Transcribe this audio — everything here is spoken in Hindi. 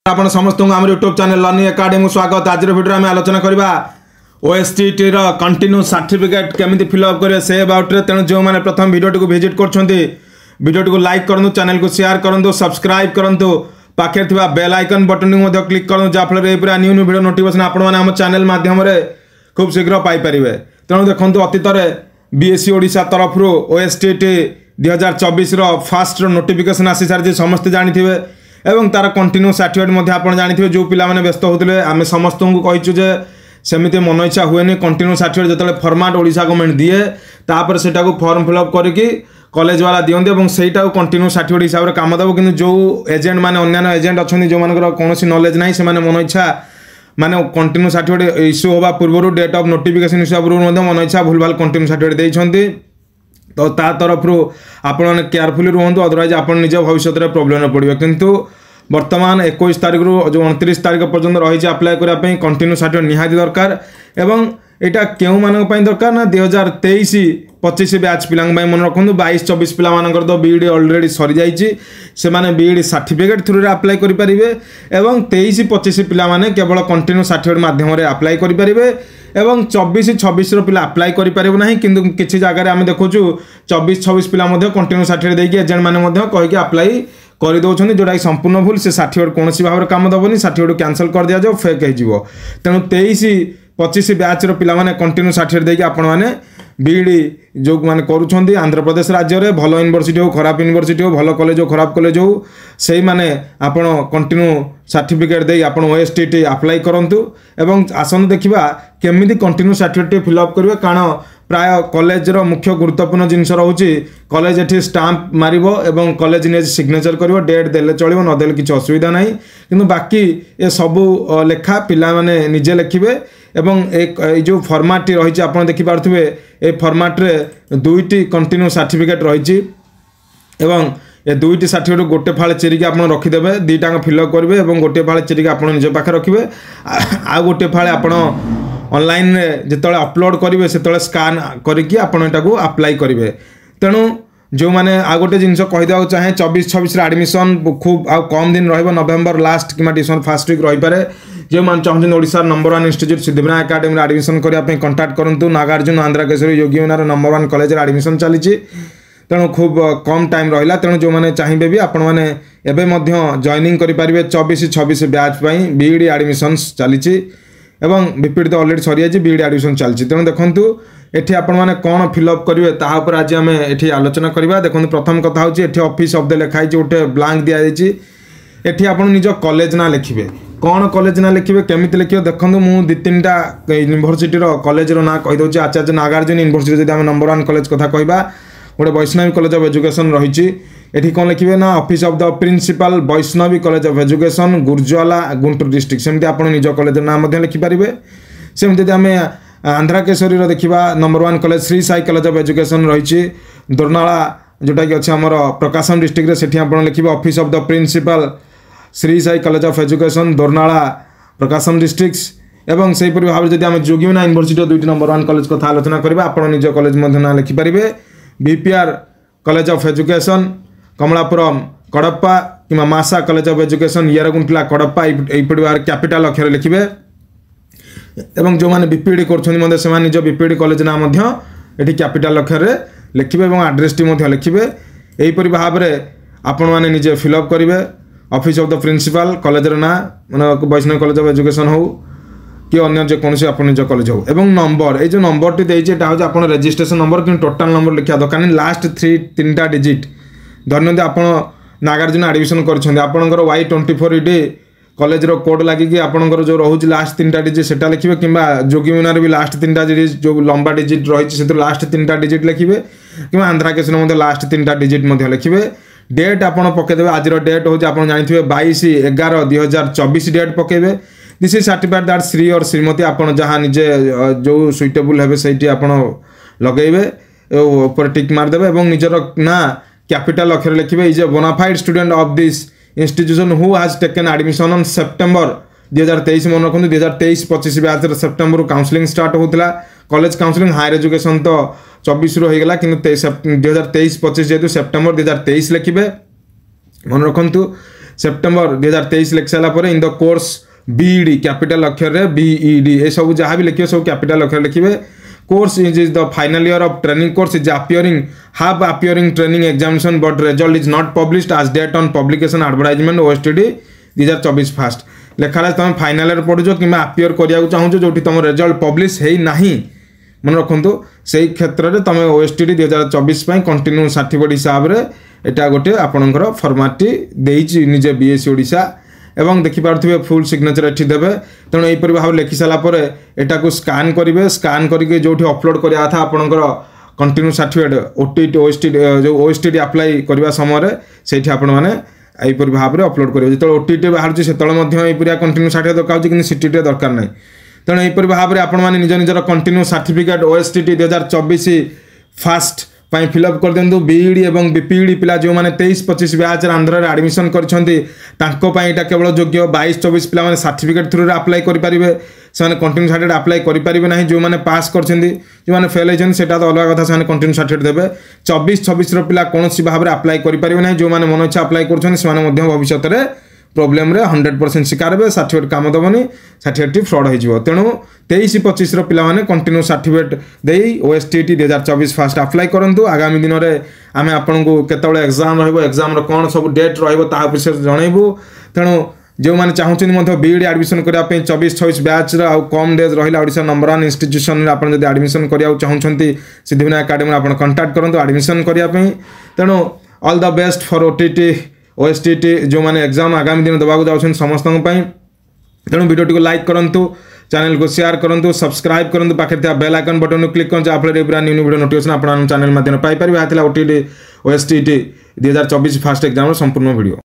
आपण समस्त आम यूट्यूब चैनल लर्निंग एकेडमी स्वागत। आज वीडियो आम आलोचना करवा ओएसटीटी कंटिन्यू सर्टिफिकेट केमी फिलअप करेंगे से अबाउट। तेणु जो मैंने प्रथम वीडियो को विजिट कर लाइक करूँ, चैनल को शेयर करूँ, सब्सक्राइब करूँ, पाखे बेल आइकन बटन को क्लिक करूँ जहाँफल न्यू न्यू वीडियो नोटिफिकेशन आपण चैनल माध्यम खूब शीघ्र पाइपर। तेणु देखो अतीत बीएससी ओडिशा तरफ ओएसटीटी 2024 फास्ट नोटिफिकेशन आसी सारी समस्ते जानी एवं तार कंटिन्यू सर्टिफिकेट आप जानी जो पिला व्यस्त होते आम समस्त को कहीचु जे सेमती मन इच्छा हुए कंटिन्यू सर्टिफिकेट जो फॉर्मेट ओडिशा गवर्नमेंट दिए तापर से फॉर्म फिलअप करके कॉलेज वाला दिखते और सहीटा कंटिन्यू सर्टिफिकेट हिसाब से काम देव। कि जो एजेंट मैंने अन्य एजेंट अच्छा जो मानकर कौन नॉलेज ना से मन इच्छा माने कंटिन्यू सर्टिफिकेट इश्यू होगा पूर्व डेट ऑफ नोटिफिकेशन इश्यू पूर्व मन इच्छा भूल भाल कंटिन्यू सर्टिफिकेट देते तो ता तरफ आपण केयरफुली रुहतु, अदरवाइज आप निज भविष्य में प्रोब्लेम पड़े। किंतु वर्तमान 21 तारीख जो 29 तारीख पर्यटन रही अप्लाई करने कंटिन्यू सर्टिफिकेट निहाती दरकार। एवं यहाँ क्यों मानक दरकार ना 2023-25 बैच पिला मन रखु 22-24 पिला तो बीईडी ऑलरेडी सरी जाइए से बीईडी सर्टिफिकेट थ्रू अप्लाई करेंगे एवं 23-25 पिला केवल कंटिन्यू सर्टिफिकेट माध्यम अप्लाई करेंगे एवं 24-26 पिला अप्लाई करें ना। किंतु किसी जगह आम देखु 24-26 पिला कंटिन्यू सर्टिफिकेट देकी एजेंट मैंने कहीकि अप्लाई कर दौरान जोटा कि संपूर्ण भूल से सर्टिफिकेट कौन भाव में काम देवनी, सर्टिफिकेट कैंसल कर दिया जाओ, फेक हो। तेणु 23-25 बैच पिला कंटिन्यू सर्टिफिकेट देकी आपण मैंने बीईडी जो मैंने करुँच आंध्र प्रदेश राज्य में भल यूनिवर्सिटी हो, खराब यूनिवर्सिटी हो, भल कॉलेज हो, खराब कॉलेज हो, से मैंने आपण कंटिन्यू सर्टिफिकेट दे आप ओएसटीटी अप्लाई करूँ। एवं आसन देखा केमी कंटिन्यू सर्टिफिकेट फिलअप करेंगे कारण प्राय कॉलेज मुख्य गुरुत्वपूर्ण जिनस रोचे कॉलेज ये स्टाम्प मारिबो एवं कॉलेज ने सिग्नेचर करिवो, डेट देले चलिबो, न देले किछि असुविधा नाही। किंतु बाकी ये सबू लेखा पिला माने निजे लिखिबे एवं एक जो फॉर्मेट रही आप देखि पारथुबे ए फॉर्मेट रे दुईटी कंटिन्यू सर्टिफिकेट रही एवं ये दुईटी सर्टिफिकेट गोटे फाळे चिरिकी आप रखिदेवे, दुईटा फिलअप करेंगे और गोटे फाळे चिरिकी आप निज पाखे रखिए, आ गोटे फाळे आप ऑनलाइन जिते अपलोड करेंगे से स्कान करके अप्लाई करेंगे। तेणु जो मैंने आ गोटे जिनस कहीदेवा चाहे 24-26 एडमिशन खूब आ कम दिन रहा नवेम्बर लास्ट कि डिसेम्बर फर्स्ट वीक रही पारे। जो मैंने चाहते Odisha number 1 institute Siddhivinayak academy admission करने कंटाक्ट करूँ। नागार्जुन आंध्रा केशरी योगीनार नंबर 1 कॉलेज एडमिशन चली तेणु खूब कम टाइम रहा। तेणु जो मैंने चाहिए भी आपण मैंने जॉइनिंग करेंगे 24-26 बैच बीईडी एडमिशन चली एवं बीपीडी तो ऑलरेडी सरी जाए, बीईडी एडमिशन चलती। तेणु देखूँ ये आपण मैंने कौन फिलअप करेंगे तापर आज आम ये आलोचना करवा। देखो प्रथम कथा हूँ ये ऑफिस शब्द लिखाई गोटे ब्लांक दिखाई ये आप निज कॉलेज ना लिखे कौन कॉलेज ना लिखे केमी लिखे देखो मुझे 2-3टा यूनिवर्सिटी कॉलेज ना कहीदे। आचार्य नागार्जुन यूनिवर्सिटी जब नंबर 1 कॉलेज कथा कहवा गोटे वैष्णवी कॉलेज ऑफ एजुकेशन रही ये कौन लिखे ना office of the principal Vaishnavi college of education Gurazala Guntur district सेमती आप निज कॉलेज ना लिखिपारे। सेमती आम आंध्रा केशरी देखा number 1 college Shri Sai college of education रही दोरनाला जोटा कि अच्छे आमर प्रकाशम डिस्ट्रिक्ट से आप लिखे office of the principal Shri Sai college of education Dornala Prakasam district एवं से भाव में जब जोगीमना यूनिवर्सिटी 2 नंबर 1 कॉलेज कथा आलोचना करवा आप निज कॉलेज ना लिखिपारे। BPR college of education Kamalapuram Kadapa कि Masa college of education Yerraguntla Kadapa ये कैपिटल अक्षर लिखे एवं जो मैंने बीपीडी कर निज बीपीडी कॉलेज ना ये कैपिटल अक्षर लिखे और आड्रेस टी लिखे। यहीपरि भाव में आपण मैंने निजे फिलअप करेंगे office of the principal college ना मैं वैष्णव कॉलेज ऑफ एजुकेशन हो कि अन्य जेकोसी आप निज कॉलेज हो एवं नंबर ये जो नंबर टी देती आप रजिस्ट्रेशन नंबर कि टोटाल नंबर लिखा दरकार लास्ट 3टा डिजिट धन्यवाद आप नागार्जुन एडमिशन कर Y24ED कॉलेज रो कोड लगिकी आपंकर जो रोचे लास्ट 3टा डिजिट से लिखे कि जोगीमुनार भी लास्ट 3टा डिजिट जो लंबा डिजिट रही से लास्ट 3टा डिजिट लिखे कि आंध्रा केशर लास्ट 3टा डिजिट लिखे। डेट आप पकईदे आज डेट हूँ आप जानते 22/11/2024 डेट पकईबे। This is certified that Shri और श्रीमती आप जहाँ निजे जो सुइटेबल है से लगेबे ऊपर टिक मारदेवे और निजर ना कैपिटल अक्षर लिखे is a bonafide student of this institution who has taken admission on September 2023 मन रखु 2023-25 बैच सेप्टेम्बर काउंसलिंग स्टार्ट होता कॉलेज काउंसलिंग हायर एजुकेशन तो 24 होगा कि 2023-25 जेहतु सेप्टेम्बर 2023 लिखे मन रखु सेप्टेम्बर 2023 लिखि सारापर in the course BEd capital अक्षर रे बीईडी ए सब जहाँ भी लिखे सब कैपिटल अक्षर लिखे course is the final year of training course is appearing training examination but result is not published as date on publication advertisement OSTD 2024 fast लेखाला तुम फाइनाल रे पढ़ुछ कि appear करिया चाहूँ जो तुम रिजल्ट पब्लिश है नहीं मन रखु से क्षेत्र में तुम OSTD 2024 कंटिन्यू सर्टिफिकेट हिसाब से यहाँ गोटे आपणकर फर्माटी देजी निजे बीएससी ओडिशा एवं देखिपे फुल सिग्नेचर ये देवे तेणु यहीपर भाव लिखि सारापर यहाँ स्कान करेंगे स्कान करके जो अपलोड करा था आपणकर कंटिन्यू सर्टिफिकेट ओटीटी ओएसटीडी जो ओएसटीडी अप्लाई करने समय से यहीपर भाव में अपलोड करेंगे जो ओटीटी बाहर से कंटिन्यू सर्टिफिकेट दरकार कि सीटीटी दरकार नहीं तेणु यहीपर भाव में आपण निज निजर continue certificate OSTD 2024 fast fill up कर दिंतु बीईडी और बीपीईडी पिला जो मैंने 23-25 बैच आंध्र एडमिशन कर केवल योग्य 22-24 पिला सर्टिफिकेट थ्रू अप्लाई करेंगे से कंटिन्यू सर्टिफिकेट अप्लाई करेंगे ना जो मैंने पास कर जो मैंने फेल होती है तो अलग कथा से कंटिन्यू सर्टिफिकेट देवे 24-26 पिला कौन भाव में अप्लाई करेंगे ना जो मैंने मन इच्छा अप्लाई कर भविष्य में प्रोब्लेम रे 100% शिकार हे सर्टिफिकेट काम दबनी सर्टिफिकेट फ्रॉड हो तेणु 23-25 पिला माने कंटिन्यू सर्टिफिकेट दे OSTD 2024 फास्ट अप्लाई करंतु आगामी दिन में आम आपको केतबे एग्जाम एग्जाम कौन सब डेट विषय जनइबू तेणु जो मैंने चाहूँ बीईडी एडमिशन करने 24-26 बैच कम डेज रहा ओडिशा नंबर 1 इंस्टीट्यूशन आप एडमिशन करने चाहते सिद्धिविनायक एकेडमी आप कंटाक्ट करूँ एडमिशन करने तेणु all the best for OTT OSTD जो मैंने एग्जाम आगामी दिन देवाक जाऊँ समस्त तेणु वीडियो को लाइक करूँ चैनल को शेयर करूँ सब्सक्राइब करूँ पाखे बेल आइकन बटन क्लिक करूँ जहाँफल पूरा न्यू वीडियो नोटिफिकेशन आप चैनल माध्यम पाइपर OSTD 2024 फास्ट एग्जाम संपूर्ण वीडियो।